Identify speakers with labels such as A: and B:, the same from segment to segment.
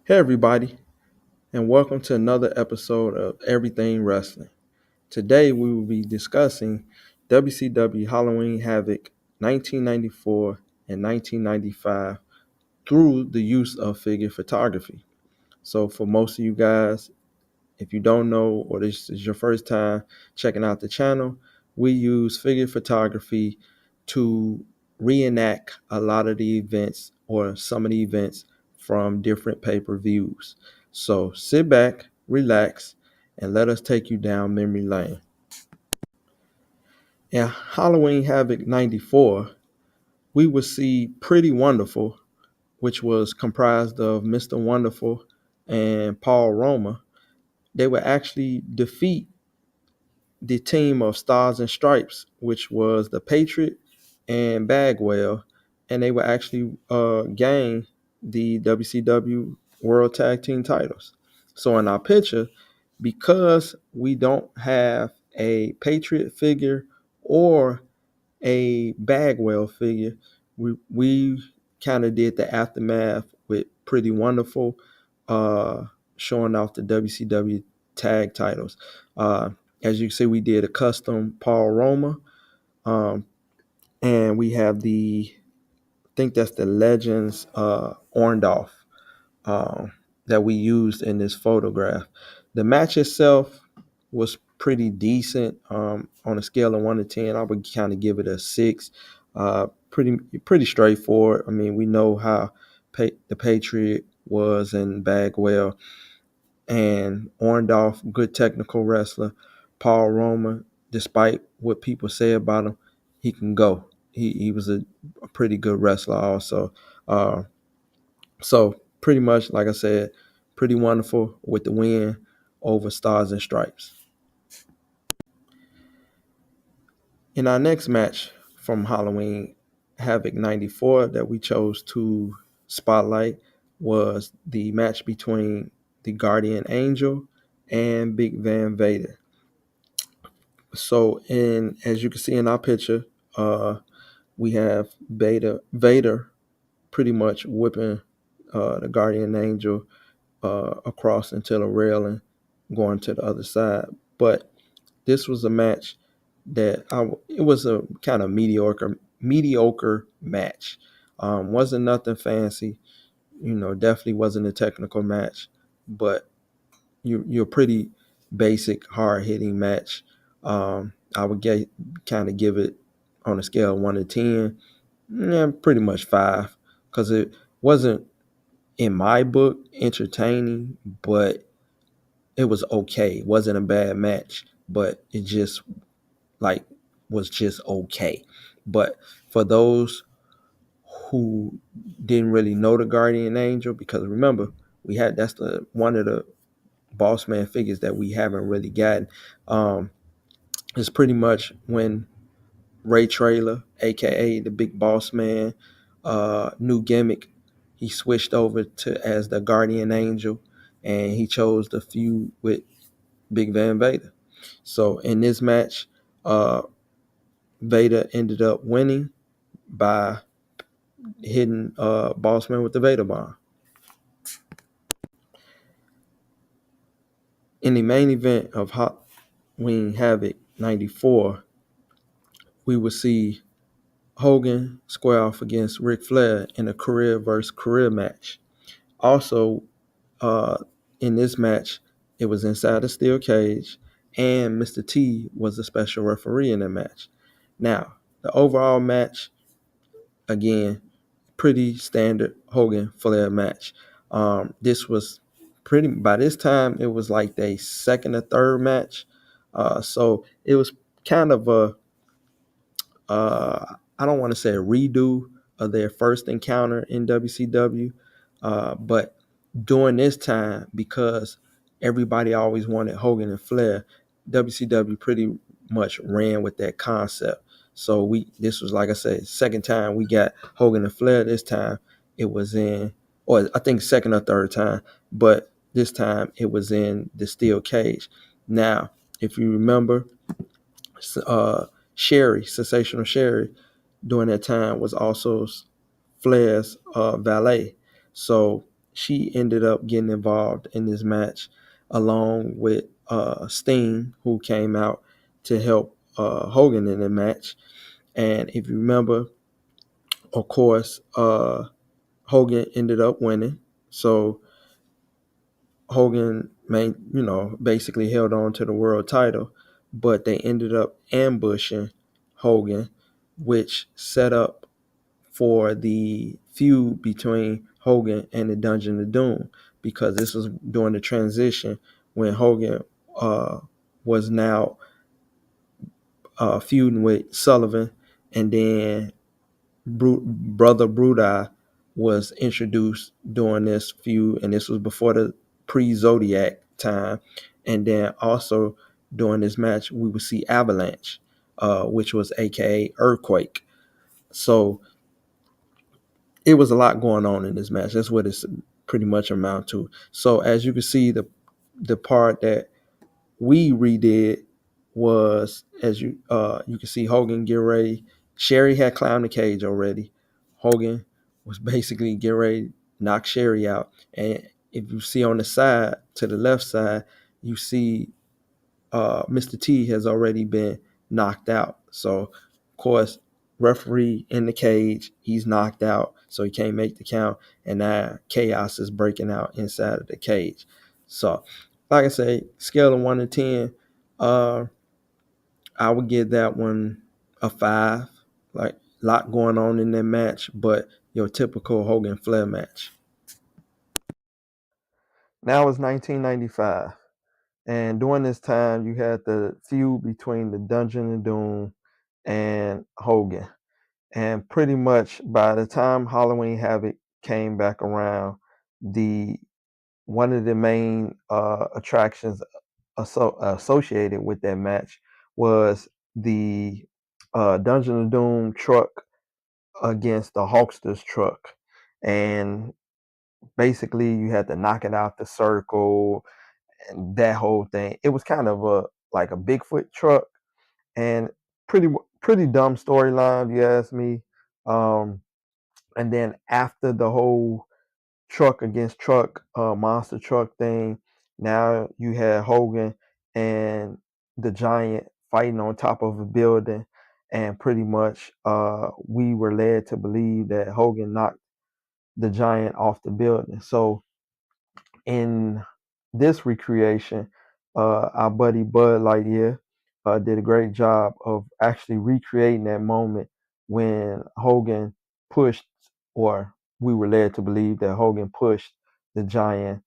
A: Hey, everybody, and welcome to another episode of Everything Wrestling. Today, we will be discussing WCW Halloween Havoc 1994 and 1995 through the use of figure photography. So, for most of you guys, if you don't know or this is your first time checking out the channel, we use figure photography to reenact a lot of the events or some of the events from different pay-per-views. So sit back, relax, and let us take you down memory lane. In Halloween Havoc 94, we would see Pretty Wonderful, which was comprised of Mr. Wonderful and Paul Roma. They would actually defeat the team of Stars and Stripes, which was the Patriot and Bagwell, and they would actually gain the WCW World Tag Team titles. So in our picture, because we don't have a Patriot figure or a Bagwell figure, we kind of did the aftermath with Pretty Wonderful, uh, showing off the WCW tag titles. As you can see, we did a custom Paul Roma, um, and we have I think that's the Legends Orndorff um, that we used in this photograph. The match itself was pretty decent. On a scale of 1 to 10, I would kind of give it a 6. Pretty straightforward. I mean, we know how the Patriot was in Bagwell, and Orndorff, good technical wrestler. Paul Roma, despite what people say about him, he can go. He was a pretty good wrestler also. Uh, so pretty much, like I said, Pretty Wonderful with the win over Stars and Stripes. In our next match from Halloween Havoc 94 that we chose to spotlight was the match between the Guardian Angel and Big Van Vader. So, as you can see in our picture, we have Vader pretty much whipping the Guardian Angel across into the railing, going to the other side. But this was a match that it was a kind of mediocre match. Wasn't nothing fancy, definitely wasn't a technical match, but you're pretty basic, hard hitting match. I would kind of give it on a scale of 1 to 10, yeah, pretty much 5, because it wasn't in my book entertaining, but it was okay. It wasn't a bad match, but it just like was just okay. But for those who didn't really know the Guardian Angel, because remember, that's the one of the boss man figures that we haven't really gotten. Um, it's pretty much when Ray Trailer, aka the Big Boss Man, new gimmick, he switched over to as the Guardian Angel, and he chose to feud with Big Van Vader. So in this match, Vader ended up winning by hitting Boss Man with the Vader Bomb. In the main event of Halloween Havoc 94, we would see Hogan square off against Ric Flair in a career versus career match. Also, uh, in this match, it was inside a steel cage, and Mr. T was the special referee in the match. Now, the overall match, again, pretty standard Hogan Flair match. This was by this time, it was like their second or third match. So it was kind of I don't want to say a redo of their first encounter in WCW, but during this time, because everybody always wanted Hogan and Flair, WCW pretty much ran with that concept. So this was, like I said, second time we got Hogan and Flair. This time it was or I think second or third time, but this time it was in the steel cage. Now, if you remember, Sherry, Sensational Sherry, during that time was also Flair's valet. So she ended up getting involved in this match along with Sting, who came out to help Hogan in the match. And if you remember, of course, Hogan ended up winning. So Hogan basically held on to the world title, but they ended up ambushing Hogan, which set up for the feud between Hogan and the Dungeon of Doom, because this was during the transition when Hogan uh, was now feuding with Sullivan, and then Brother Brudi was introduced during this feud, and this was before the pre-Zodiac time. And then also during this match, we would see Avalanche, which was AKA Earthquake. So it was a lot going on in this match. That's what it's pretty much amount to. So as you can see, the part that we redid was, as you can see, Hogan get ready. Sherry had climbed the cage already. Hogan was basically getting ready to knock Sherry out. And if you see on the side, to the left side, you see Mr. T has already been knocked out. So, of course, referee in the cage, he's knocked out, so he can't make the count. And now chaos is breaking out inside of the cage. So, like I say, scale of 1 to 10, uh, I would give that one a 5. Like, a lot going on in that match, but your typical Hogan Flair match. Now it's 1995. And during this time, you had the feud between the Dungeon of Doom and Hogan. And pretty much by the time Halloween Havoc came back around, the one of the main attractions associated with that match was the Dungeon of Doom truck against the Hulkster's truck. And basically, you had to knock it out the circle and that whole thing. It was kind of like a Bigfoot truck, and pretty dumb storyline if you ask me. And then after the whole truck against truck monster truck thing, now you had Hogan and the Giant fighting on top of a building, and pretty much we were led to believe that Hogan knocked the Giant off the building. So in this recreation, our buddy Bud Lightyear did a great job of actually recreating that moment when Hogan pushed, or we were led to believe that Hogan pushed the Giant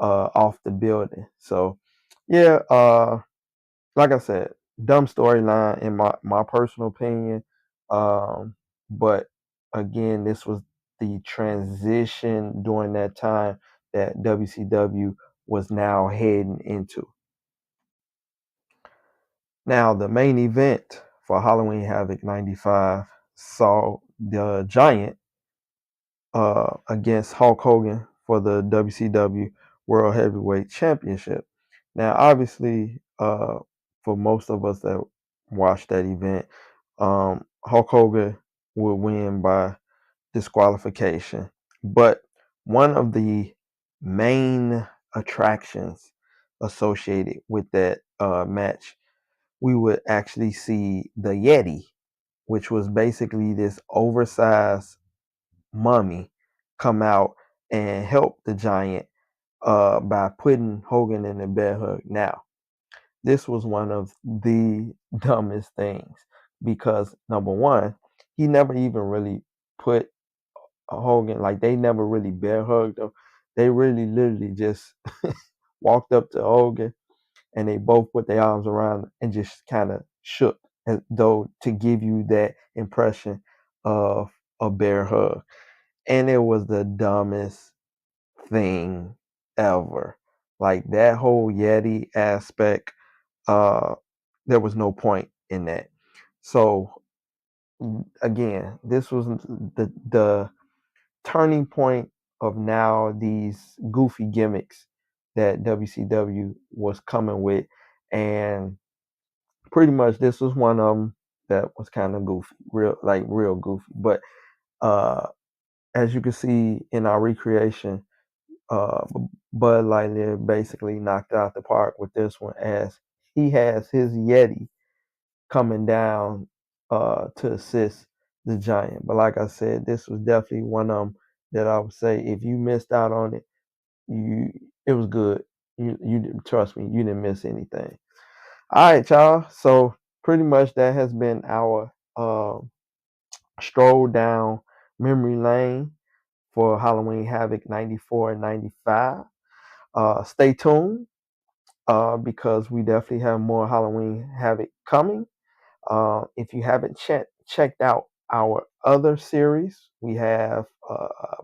A: off the building. So, yeah, like I said, dumb storyline in my personal opinion. Um, but again, this was the transition during that time that WCW was now heading into. Now, the main event for Halloween Havoc 95 saw the Giant against Hulk Hogan for the WCW World Heavyweight Championship. Now, obviously, for most of us that watched that event, Hulk Hogan would win by disqualification. But one of the main attractions associated with that match, we would actually see the Yeti, which was basically this oversized mummy, come out and help the Giant by putting Hogan in the bear hug. Now, this was one of the dumbest things because number one, he never even really put Hogan, like they never really bear hugged him. They really literally just walked up to Hogan and they both put their arms around him and just kind of shook as though to give you that impression of a bear hug. And it was the dumbest thing ever. Like that whole Yeti aspect, uh, there was no point in that. So again, this was the turning point of now these goofy gimmicks that WCW was coming with, and pretty much this was one of them that was kind of goofy, real goofy. But uh, as you can see in our recreation, Uh, Bud Lightyear basically knocked out the park with this one, as he has his Yeti coming down to assist the Giant. But like I said, this was definitely one of them that I would say if you missed out on it, you it was good. You didn't, trust me, you didn't miss anything. All right, y'all. So pretty much that has been our stroll down memory lane for Halloween Havoc 94 and 95. Stay tuned because we definitely have more Halloween Havoc coming. If you haven't checked out our other series, we have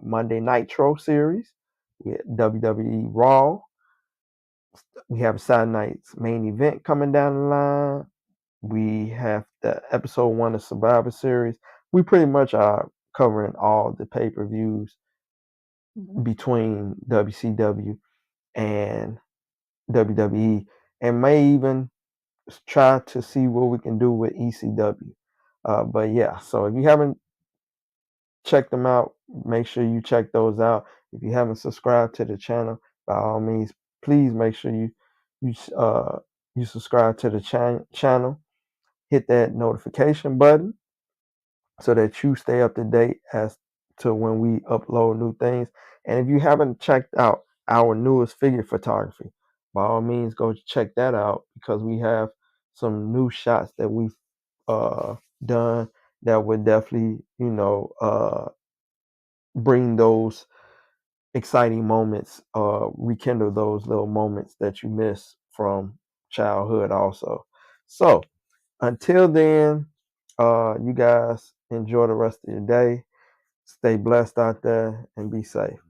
A: Monday Nitro series, we have WWE Raw, we have Saturday Night's main event coming down the line. We have the episode one of Survivor Series. We pretty much are covering all the pay-per-views between WCW and WWE, and may even try to see what we can do with ECW. But yeah, so if you haven't checked them out, make sure you check those out. If you haven't subscribed to the channel, by all means, please make sure you uh, you subscribe to the channel. Hit that notification button so that you stay up to date as to when we upload new things. And if you haven't checked out our newest figure photography, by all means, go check that out because we have some new shots that we've done that would definitely, bring those exciting moments, rekindle those little moments that you miss from childhood also. So until then, you guys enjoy the rest of your day. Stay blessed out there and be safe.